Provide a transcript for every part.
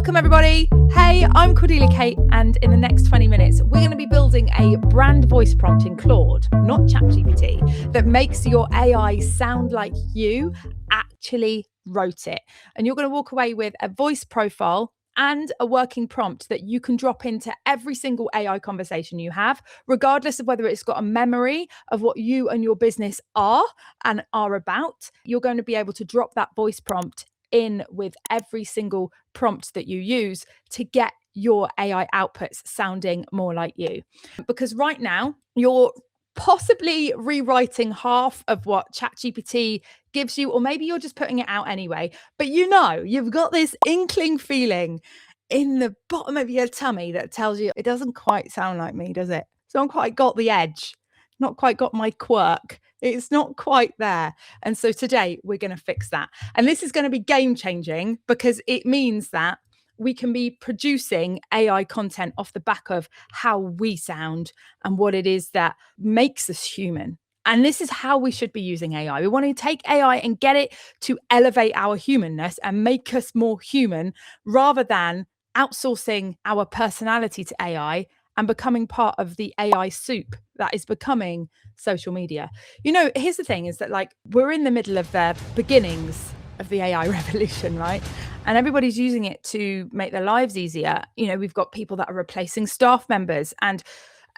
Welcome everybody. Hey, I'm Cordelia Kate, and in the next 20 minutes, we're going to be building a brand voice prompt in Claude, not ChatGPT, that makes your AI sound like you actually wrote it. And you're going to walk away with a voice profile and a working prompt that you can drop into every single AI conversation you have, regardless of whether it's got a memory of what you and your business are and are about. You're going to be able to drop that voice prompt in with every single prompt that you use to get your AI outputs sounding more like you. Because right now, you're possibly rewriting half of what ChatGPT gives you, or maybe you're just putting it out anyway. But you've got this inkling feeling in the bottom of your tummy that tells you it doesn't quite sound like me, does it? It's not quite got the edge, not quite got my quirk. It's not quite there. And so today we're going to fix that. And this is going to be game changing because it means that we can be producing AI content off the back of how we sound and what it is that makes us human. And this is how we should be using AI. We want to take AI and get it to elevate our humanness and make us more human rather than outsourcing our personality to AI and becoming part of the AI soup that is becoming social media. Here's the thing is that we're in the middle of the beginnings of the AI revolution, right? And everybody's using it to make their lives easier. We've got people that are replacing staff members, and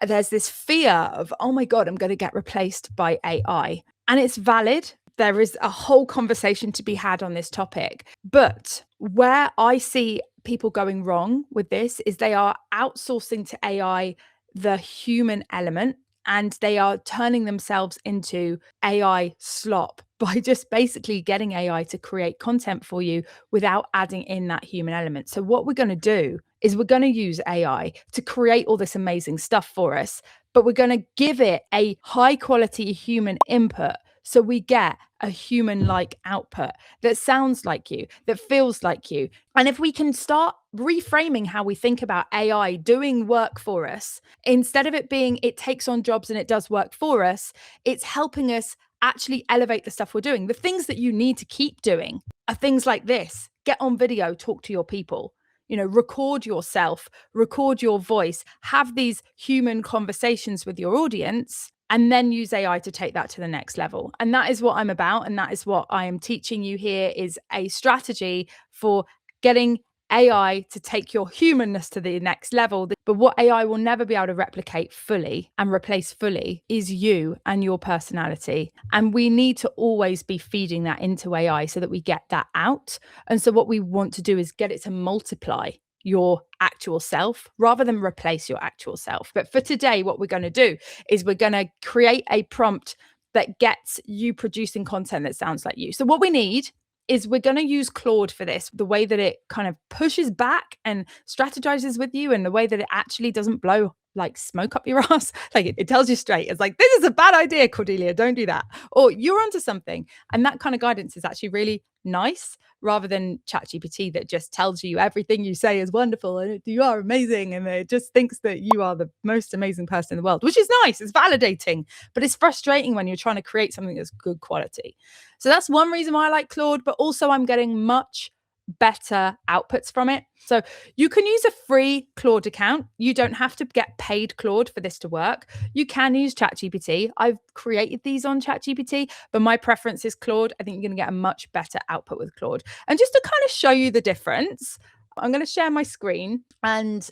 there's this fear of, oh my God, I'm going to get replaced by AI. And it's valid. There is a whole conversation to be had on this topic. But where I see people going wrong with this is they are outsourcing to AI the human element, and they are turning themselves into AI slop by just basically getting AI to create content for you without adding in that human element. So what we're going to do is we're going to use AI to create all this amazing stuff for us, but we're going to give it a high quality human input so we get a human-like output that sounds like you, that feels like you. And if we can start reframing how we think about AI doing work for us, instead of it being it takes on jobs and it does work for us, it's helping us actually elevate the stuff we're doing. The things that you need to keep doing are things like this. Get on video, talk to your people. Record yourself, record your voice, have these human conversations with your audience, and then use AI to take that to the next level. And that is what I'm about. And that is what I am teaching you here, is a strategy for getting AI to take your humanness to the next level. But what AI will never be able to replicate fully and replace fully is you and your personality. And we need to always be feeding that into AI so that we get that out. And so what we want to do is get it to multiply your actual self rather than replace your actual self. But for today, what we're going to do is we're going to create a prompt that gets you producing content that sounds like you. So what we need is we're going to use Claude for this, the way that it kind of pushes back and strategizes with you, and the way that it actually doesn't blow like smoke up your ass. It tells you straight. It's like, this is a bad idea, Cordelia, don't do that. Or you're onto something. And that kind of guidance is actually really nice, rather than ChatGPT that just tells you everything you say is wonderful and you are amazing, and it just thinks that you are the most amazing person in the world, which is nice. It's validating, but it's frustrating when you're trying to create something that's good quality. So that's one reason why I like Claude, but also I'm getting much better outputs from it. So you can use a free Claude account. You don't have to get paid Claude for this to work. You can use ChatGPT. I've created these on ChatGPT, but my preference is Claude. I think you're going to get a much better output with Claude. And just to kind of show you the difference, I'm going to share my screen and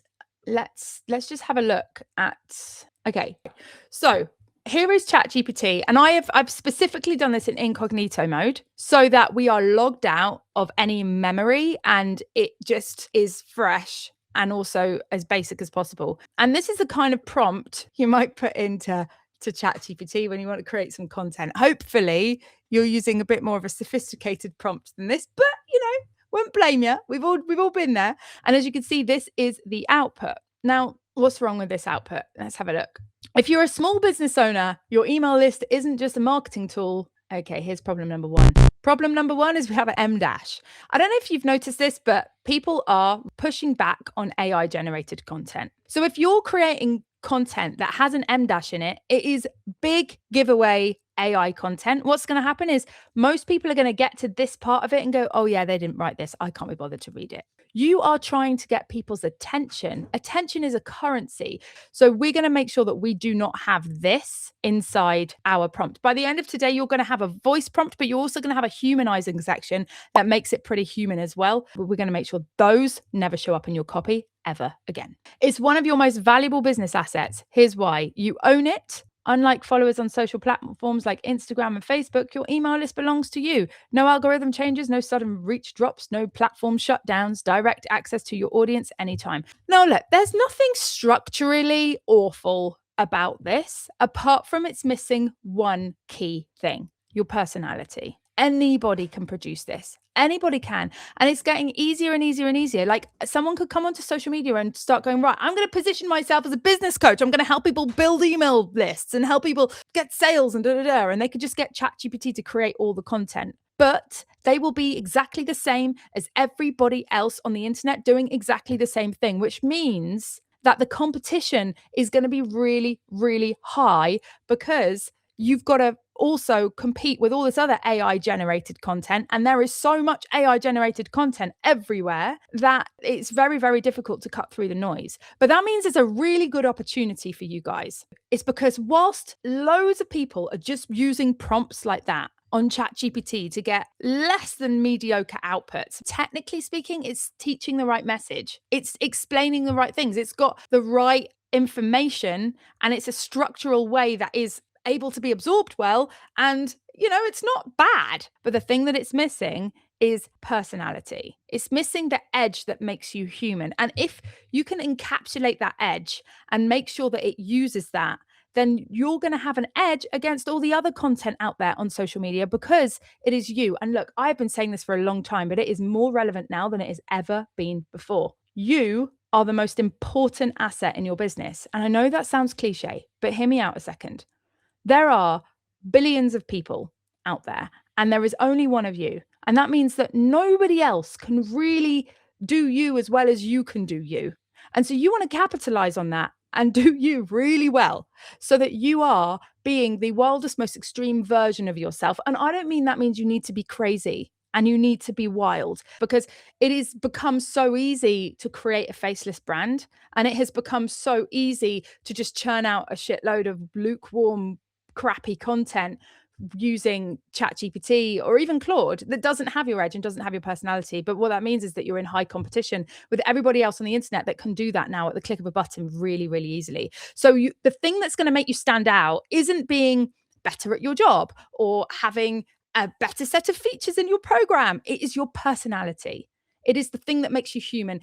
let's just have a look at, okay. So here is ChatGPT, and I've specifically done this in incognito mode so that we are logged out of any memory and it just is fresh and also as basic as possible. And this is the kind of prompt you might put into ChatGPT when you want to create some content. Hopefully you're using a bit more of a sophisticated prompt than this, but won't blame you. We've all been there. And as you can see, this is the output. Now, what's wrong with this output? Let's have a look. If you're a small business owner, your email list isn't just a marketing tool. Okay, here's problem number one. Problem number one is we have an M dash. I don't know if you've noticed this, but people are pushing back on AI generated content. So if you're creating content that has an M dash in it, it is big giveaway AI content. What's going to happen is most people are going to get to this part of it and go, oh yeah, they didn't write this. I can't be bothered to read it. You are trying to get people's attention. Attention is a currency. So we're going to make sure that we do not have this inside our prompt. By the end of today, you're going to have a voice prompt, but you're also going to have a humanizing section that makes it pretty human as well. But we're going to make sure those never show up in your copy ever again. It's one of your most valuable business assets. Here's why. You own it. Unlike followers on social platforms like Instagram and Facebook, your email list belongs to you. No algorithm changes, no sudden reach drops, no platform shutdowns, direct access to your audience anytime. Now, look, there's nothing structurally awful about this, apart from it's missing one key thing: your personality. Anybody can produce this. Anybody can. And it's getting easier and easier and easier. Like, someone could come onto social media and start going, right, I'm going to position myself as a business coach. I'm going to help people build email lists and help people get sales and da. And they could just get ChatGPT to create all the content. But they will be exactly the same as everybody else on the internet doing exactly the same thing, which means that the competition is going to be really, really high, because you've got to also compete with all this other AI generated content. And there is so much AI generated content everywhere that it's very, very difficult to cut through the noise. But that means it's a really good opportunity for you guys. It's because whilst loads of people are just using prompts like that on ChatGPT to get less than mediocre outputs, technically speaking, it's teaching the right message. It's explaining the right things. It's got the right information, and it's a structural way that is able to be absorbed well, and it's not bad. But the thing that it's missing is personality. It's missing the edge that makes you human. And if you can encapsulate that edge and make sure that it uses that, then you're going to have an edge against all the other content out there on social media, because it is you. And look, I've been saying this for a long time, but it is more relevant now than it has ever been before. You are the most important asset in your business. And I know that sounds cliche, but hear me out a second. There are billions of people out there, and there is only one of you. And that means that nobody else can really do you as well as you can do you. And so you want to capitalize on that and do you really well, so that you are being the wildest, most extreme version of yourself. And I don't mean that means you need to be crazy and you need to be wild, because it has become so easy to create a faceless brand. And it has become so easy to just churn out a shitload of lukewarm, crappy content using ChatGPT or even Claude that doesn't have your edge and doesn't have your personality. But what that means is that you're in high competition with everybody else on the internet that can do that now at the click of a button really, really easily. So the thing that's going to make you stand out isn't being better at your job or having a better set of features in your program. It is your personality. It is the thing that makes you human.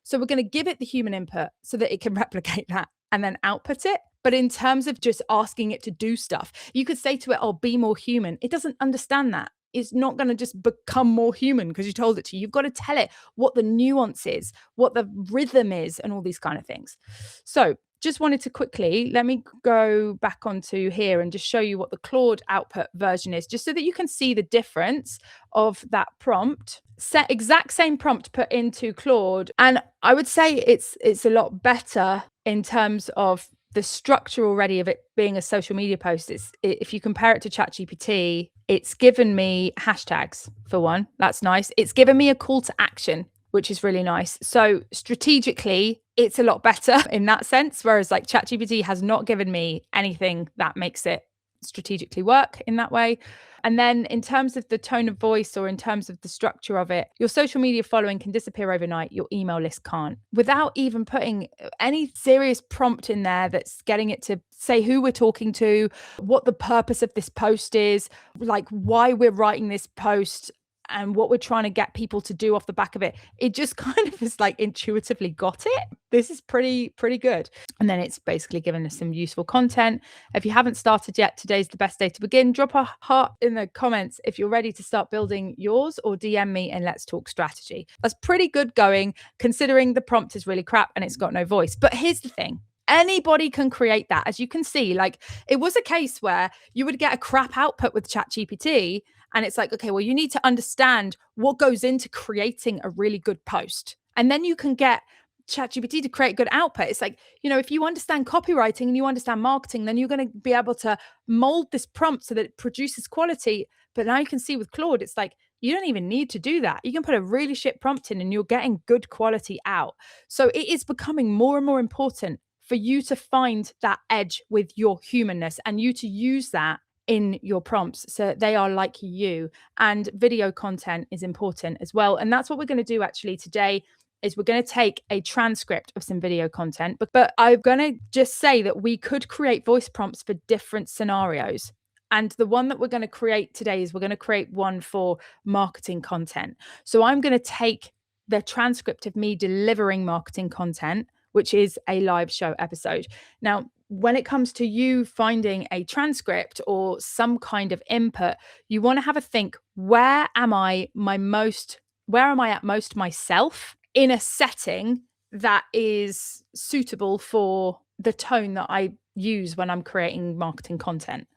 So we're going to give it the human input so that it can replicate that and then output it. But in terms of just asking it to do stuff, you could say to it, oh, be more human. It doesn't understand that. It's not going to just become more human because you told it to. You've got to tell it what the nuance is, what the rhythm is, and all these kind of things. So just wanted to quickly, let me go back onto here and just show you what the Claude output version is, just so that you can see the difference of that prompt. Set exact same prompt put into Claude. And I would say it's a lot better in terms of the structure already of it being a social media post. If you compare it to ChatGPT, it's given me hashtags for one. That's nice. It's given me a call to action, which is really nice. So strategically, it's a lot better in that sense. Whereas like ChatGPT has not given me anything that makes it strategically work in that way. And then in terms of the tone of voice or in terms of the structure of it, your social media following can disappear overnight. Your email list can't, without even putting any serious prompt in there that's getting it to say who we're talking to, what the purpose of this post is, like why we're writing this post, and what we're trying to get people to do off the back of it. It just kind of is like intuitively got it. This is pretty good. And then it's basically given us some useful content. If you haven't started yet, today's the best day to begin. Drop a heart in the comments if you're ready to start building yours, or DM me and let's talk strategy. That's pretty good going, considering the prompt is really crap and it's got no voice. But here's the thing. Anybody can create that. As you can see, like it was a case where you would get a crap output with ChatGPT, and it's like, okay, well, you need to understand what goes into creating a really good post. And then you can get ChatGPT to create good output. It's like, if you understand copywriting and you understand marketing, then you're going to be able to mold this prompt so that it produces quality. But now you can see with Claude, it's like, you don't even need to do that. You can put a really shit prompt in and you're getting good quality out. So it is becoming more and more important for you to find that edge with your humanness and you to use that in your prompts so they are like you. And video content is important as well. And that's what we're going to do actually today is we're going to take a transcript of some video content, but I'm going to just say that we could create voice prompts for different scenarios. And the one that we're going to create today is we're going to create one for marketing content. So I'm going to take the transcript of me delivering marketing content, which is a live show episode. Now, when it comes to you finding a transcript or some kind of input, you want to have a think, where am I at most myself in a setting that is suitable for the tone that I use when I'm creating marketing content.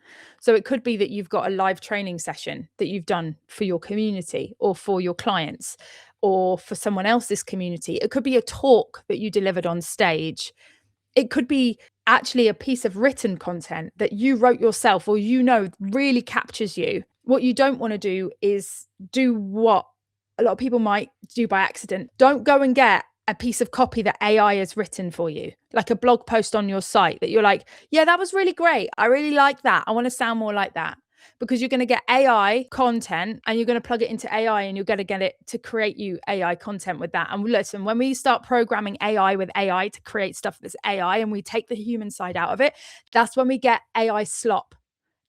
So it could be that you've got a live training session that you've done for your community or for your clients or for someone else's community. It could be a talk that you delivered on stage. It could be actually a piece of written content that you wrote yourself or really captures you. What you don't want to do is do what a lot of people might do by accident. Don't go and get a piece of copy that AI has written for you, like a blog post on your site that you're like, yeah, that was really great. I really like that. I want to sound more like that. Because you're going to get AI content and you're going to plug it into AI and you're going to get it to create you AI content with that. And listen, when we start programming AI with AI to create stuff that's AI and we take the human side out of it, that's when we get AI slop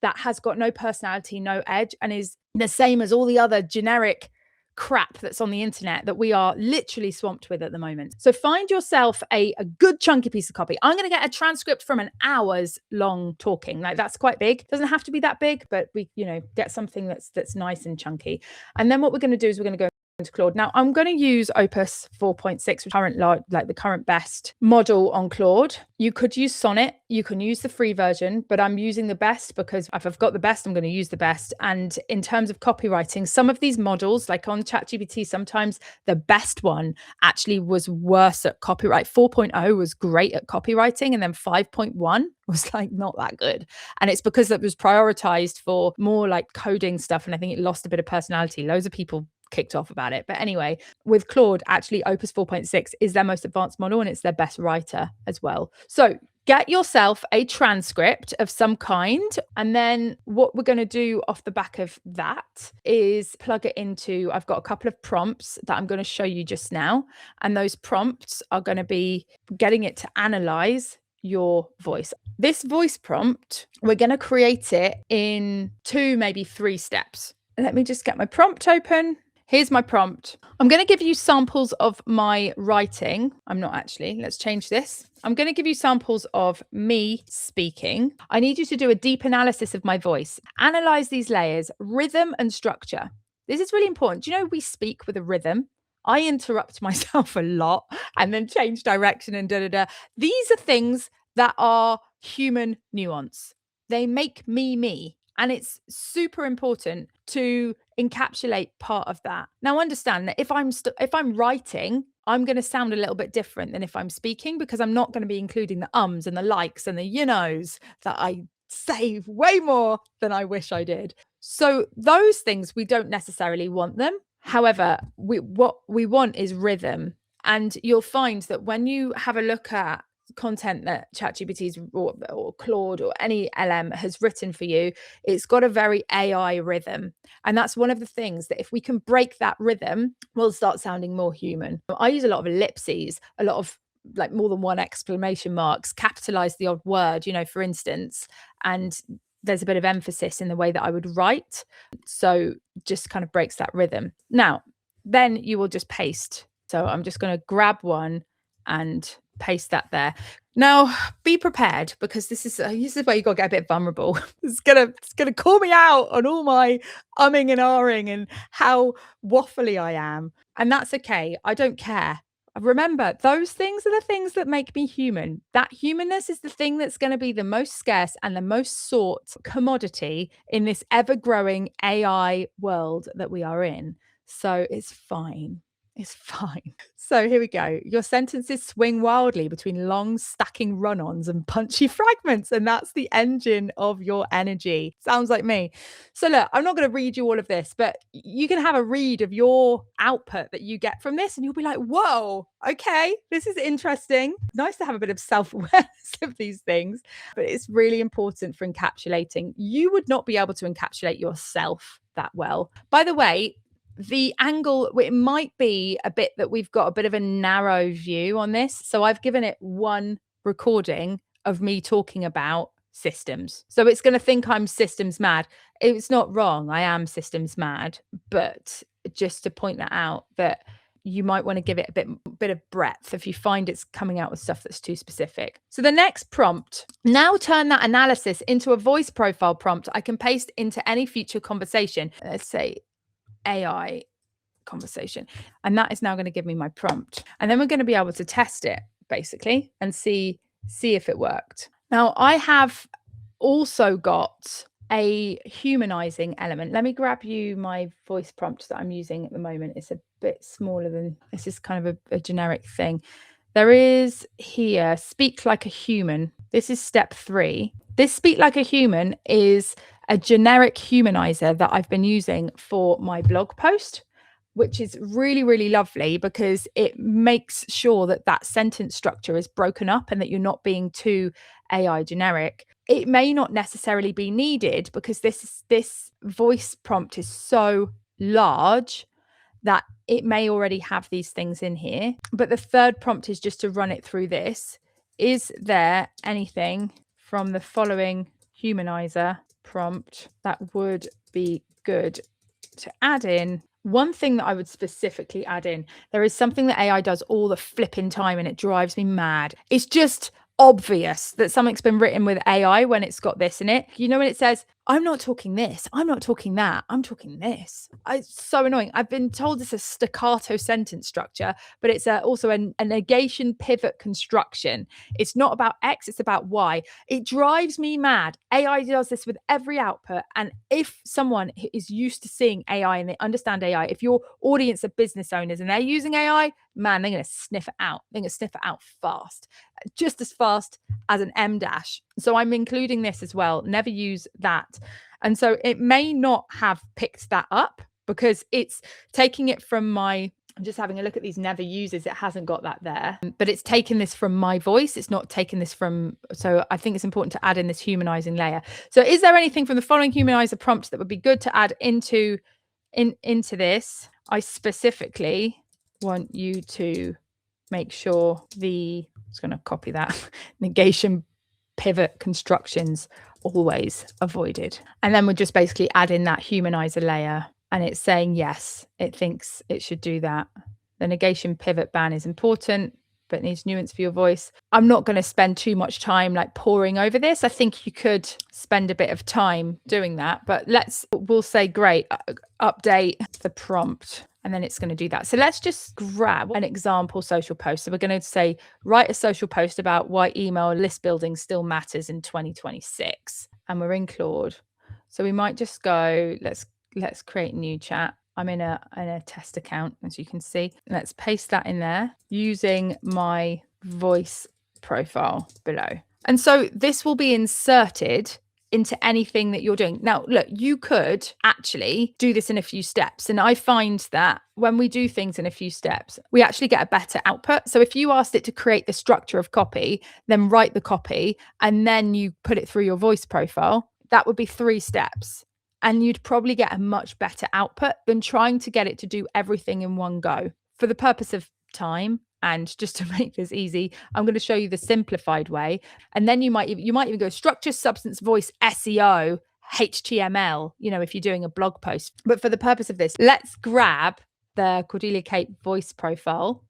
that has got no personality, no edge, and is the same as all the other generic crap that's on the internet that we are literally swamped with at the moment. So find yourself a good chunky piece of copy. I'm going to get a transcript from an hour's long talking. Like that's quite big. Doesn't have to be that big, but we, get something that's nice and chunky. And then what we're going to do is we're going to go into Claude. Now I'm going to use Opus 4.6, the current best model on Claude. You could use Sonnet, you can use the free version, but I'm using the best because if I've got the best, I'm going to use the best. And in terms of copywriting, some of these models, like on ChatGPT, sometimes the best one actually was worse at copyright. 4.0 was great at copywriting, and then 5.1 was like not that good. And it's because it was prioritized for more like coding stuff. And I think it lost a bit of personality. Loads of people kicked off about it. But anyway, with Claude, actually Opus 4.6 is their most advanced model and it's their best writer as well. So get yourself a transcript of some kind. And then what we're going to do off the back of that is plug it into, I've got a couple of prompts that I'm going to show you just now. And those prompts are going to be getting it to analyze your voice. This voice prompt, we're going to create it in 2, maybe 3 steps. Let me just get my prompt open. Here's my prompt. I'm going to give you samples of my writing. I'm not actually. Let's change this. I'm going to give you samples of me speaking. I need you to do a deep analysis of my voice. Analyze these layers, rhythm and structure. This is really important. Do you know we speak with a rhythm? I interrupt myself a lot and then change direction and da-da-da. These are things that are human nuance. They make me me. And it's super important to encapsulate part of that. Now, understand that if I'm writing, I'm going to sound a little bit different than if I'm speaking because I'm not going to be including the ums and the likes and the knows that I say way more than I wish I did. So those things, we don't necessarily want them. However, what we want is rhythm. And you'll find that when you have a look at content that ChatGPT's or Claude or any LM has written for you, it's got a very AI rhythm. And that's one of the things that if we can break that rhythm, we'll start sounding more human. I use a lot of ellipses, a lot of like more than one exclamation marks, capitalize the odd word, for instance, and there's a bit of emphasis in the way that I would write. So just kind of breaks that rhythm. Now, then you will just paste. So I'm just going to grab one and paste that there. Now, be prepared because this is where you got to get a bit vulnerable. It's gonna call me out on all my umming and ahhing and how waffly I am, and that's okay. I don't care. Remember, those things are the things that make me human. That humanness is the thing that's going to be the most scarce and the most sought commodity in this ever-growing AI world that we are in. So it's fine. It's fine. So here we go. Your sentences swing wildly between long stacking run-ons and punchy fragments, and that's the engine of your energy. Sounds like me. So look, I'm not going to read you all of this, but you can have a read of your output that you get from this, and you'll be like, whoa, okay, this is interesting. Nice to have a bit of self-awareness of these things, but it's really important for encapsulating. You would not be able to encapsulate yourself that well. By the way, the angle, it might be a bit that we've got a bit of a narrow view on this. So I've given it one recording of me talking about systems. So it's going to think I'm systems mad. It's not wrong. I am systems mad, but just to point that out, that you might want to give it a bit of breadth if you find it's coming out with stuff that's too specific. So the next prompt, now turn that analysis into a voice profile prompt I can paste into any future conversation. Let's say AI conversation. And that is now going to give me my prompt. And then we're going to be able to test it basically and see if it worked. Now I have also got a humanizing element. Let me grab you my voice prompt that I'm using at the moment. It's a bit smaller than, this is kind of a generic thing. There is here, speak like a human. This is step 3. This speak like a human is a generic humanizer that I've been using for my blog post, which is really, really lovely because it makes sure that that sentence structure is broken up and that you're not being too AI generic. It may not necessarily be needed because this voice prompt is so large that it may already have these things in here. But the third prompt is just to run it through this. Is there anything from the following humanizer prompt that would be good to add in? One thing that I would specifically add in, there is something that AI does all the flipping time and it drives me mad. It's just obvious that something's been written with AI when it's got this in it. You know, when it says, I'm not talking this, I'm not talking that, I'm talking this. It's so annoying. I've been told it's a staccato sentence structure, but it's also a negation pivot construction. It's not about X, it's about Y. It drives me mad. AI does this with every output. And if someone is used to seeing AI and they understand AI, if your audience are business owners and they're using AI, man, they're going to sniff it out. They're going to sniff it out fast, just as fast as an M dash. So I'm including this as well. Never use that. And so it may not have picked that up because it's taking it from my, I'm just having a look at these never uses. It hasn't got that there, but it's taken this from my voice. It's not taken this from, so I think it's important to add in this humanizing layer. So is there anything from the following humanizer prompts that would be good to add into this? I specifically want you to make sure I'm just going to copy that, negation pivot constructions always avoided. And then we'll just basically add in that humanizer layer and it's saying, yes, it thinks it should do that. The negation pivot ban is important, but needs nuance for your voice. I'm not going to spend too much time like poring over this. I think you could spend a bit of time doing that, but we'll say, great, update the prompt. And then it's going to do that. So let's just grab an example social post. So we're going to say, write a social post about why email list building still matters in 2026. And we're in Claude. So we might just go, let's create a new chat. I'm in a test account, as you can see. Let's paste that in there using my voice profile below. And so this will be inserted into anything that you're doing. Now, look, you could actually do this in a few steps. And I find that when we do things in a few steps, we actually get a better output. So if you asked it to create the structure of copy, then write the copy, and then you put it through your voice profile, that would be 3 steps. And you'd probably get a much better output than trying to get it to do everything in one go. For the purpose of time, and just to make this easy, I'm going to show you the simplified way. And then you might even go structure, substance, voice, SEO, HTML, you know, if you're doing a blog post. But for the purpose of this, let's grab the Cordelia Kate voice profile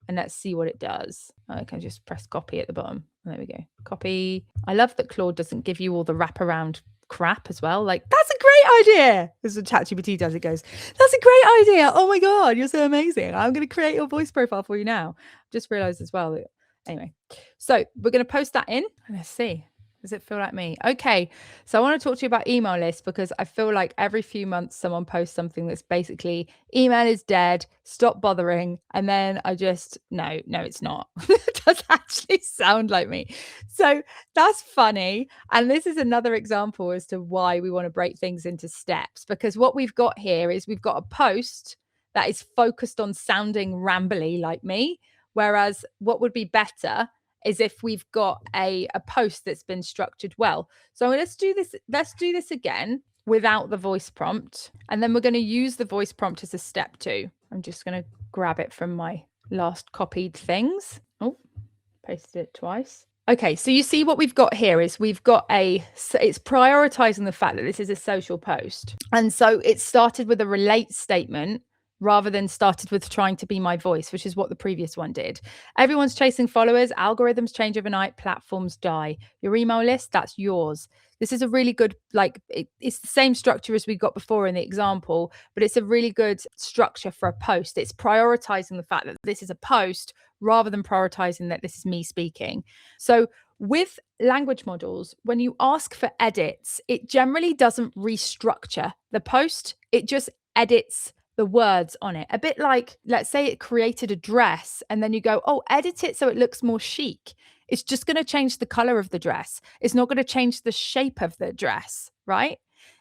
and let's see what it does. I can just press copy at the bottom. There we go. Copy. I love that Claude doesn't give you all the wraparound crap as well. Like, that's a great idea. This is what ChatGPT does. It goes, that's a great idea. Oh my God, you're so amazing. I'm going to create your voice profile for you now. Just realized as well that, anyway. So we're going to post that in and let's see. Does it feel like me? Okay. So I want to talk to you about email lists because I feel like every few months someone posts something that's basically email is dead, stop bothering. And then I just, no, it's not. It does actually sound like me. So that's funny. And this is another example as to why we want to break things into steps, because what we've got here is we've got a post that is focused on sounding rambly like me. Whereas what would be better is if we've got a post that's been structured well. So let's do this again without the voice prompt. And then we're going to use the voice prompt as a step 2. I'm just going to grab it from my last copied things. Oh, pasted it twice. Okay, so you see what we've got here is we've got it's prioritizing the fact that this is a social post. And so it started with a relate statement rather than started with trying to be my voice, which is what the previous one did. Everyone's chasing followers, algorithms change overnight, platforms die. Your email list, that's yours. This is a really good, it's the same structure as we got before in the example, but it's a really good structure for a post. It's prioritizing the fact that this is a post rather than prioritizing that this is me speaking. So with language models, when you ask for edits, it generally doesn't restructure the post. It just edits the words on it. A bit like, let's say it created a dress and then you go, oh, edit it so it looks more chic. It's just going to change the color of the dress. It's not going to change the shape of the dress, right?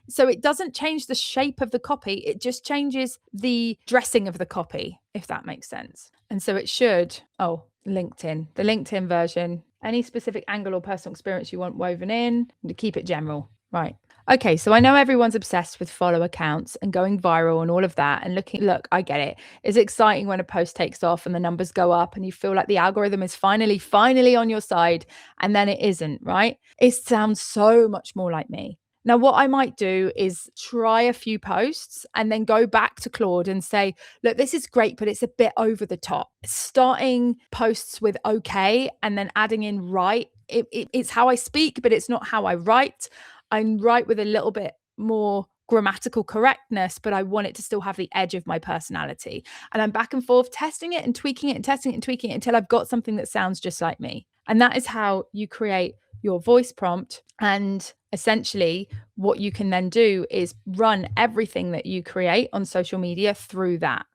So it doesn't change the shape of the copy. It just changes the dressing of the copy, if that makes sense. And so it should, the LinkedIn version, any specific angle or personal experience you want woven in, to keep it general, right? Okay, so I know everyone's obsessed with follow accounts and going viral and all of that. And look, I get it. It's exciting when a post takes off and the numbers go up and you feel like the algorithm is finally on your side, and then it isn't, right? It sounds so much more like me. Now, what I might do is try a few posts and then go back to Claude and say, look, this is great, but it's a bit over the top. Starting posts with okay and then adding in right. It's how I speak, but it's not how I write. I write with a little bit more grammatical correctness, but I want it to still have the edge of my personality. And I'm back and forth testing it and tweaking it and testing it and tweaking it until I've got something that sounds just like me. And that is how you create your voice prompt. And essentially, what you can then do is run everything that you create on social media through that,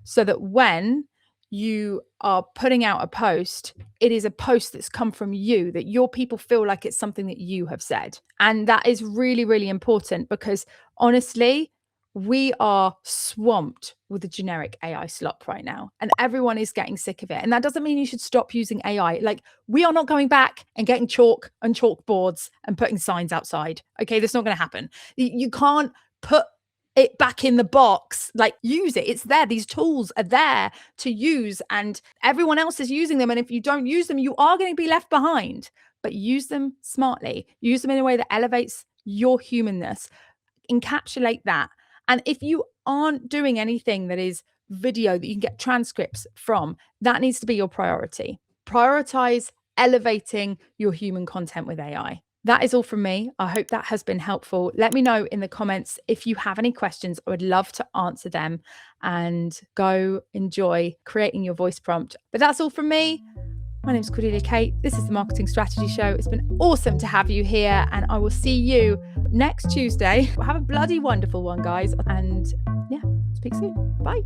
so that when you are putting out a post, it is a post that's come from you, that your people feel like it's something that you have said. And that is really, really important because honestly, we are swamped with the generic AI slop right now, and everyone is getting sick of it. And that doesn't mean you should stop using AI. Like, we are not going back and getting chalk and chalkboards and putting signs outside. Okay, that's not going to happen. You can't put it back in the box. Like, use it. It's there. These tools are there to use, and everyone else is using them. And if you don't use them, you are going to be left behind. But use them smartly. Use them in a way that elevates your humanness. Encapsulate that. And if you aren't doing anything that is video that you can get transcripts from, that needs to be your priority. Prioritize elevating your human content with AI. That is all from me. I hope that has been helpful. Let me know in the comments if you have any questions. I would love to answer them, and go enjoy creating your voice prompt. But that's all from me. My name is Cordelia Kate. This is the Marketing Strategy Show. It's been awesome to have you here, and I will see you next Tuesday. Have a bloody wonderful one, guys. And yeah, speak soon. Bye.